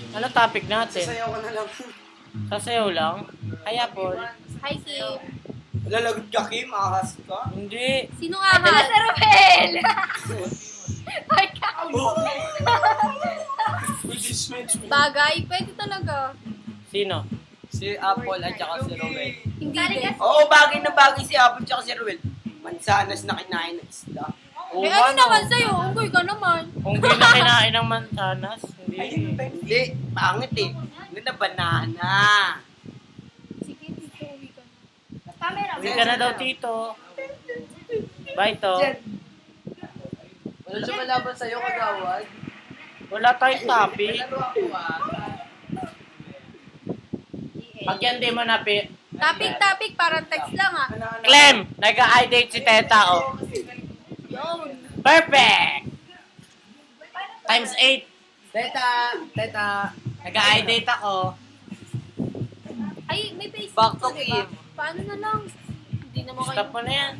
Ano topic natin? Sasayaw ka na lang. Sasayaw lang? Kaya Paul. Hi, Kim. Lalagot ka, Kim. Ahas ka. Hindi. Sino nga Ito na ha? si Ruel! Ay, Bagay? Pwede talaga. Sino? Si Apple at saka si Ruel. Hindi Sali din. ka. Oo, bagay na bagay si Apple at saka si Ruel. Mansanas na kinain ng isda. Oo, Eh ano naman sa'yo? Unggoy ka naman. Kung di na kinain ng mansanas, hindi. Hindi, pangit eh. Hindi na banana. Sige, dito, uwi ka na. Camera. Uwi ka na daw, Tito. Bye, to. Wala siya malaban sa'yo, kagawad. Wala tayong topic. Laro ako ah. Pag yan di mo napi... Topic, parang text lang ah. Clem! Nag-i-date si Teta, oh. Yun. Perfect! Times 8. Teta. Nag-i-date ako. Ay, may Facebook Back to ka, diba? Kim. Paano na lang? Hindi naman kayo. Stop mo na yan.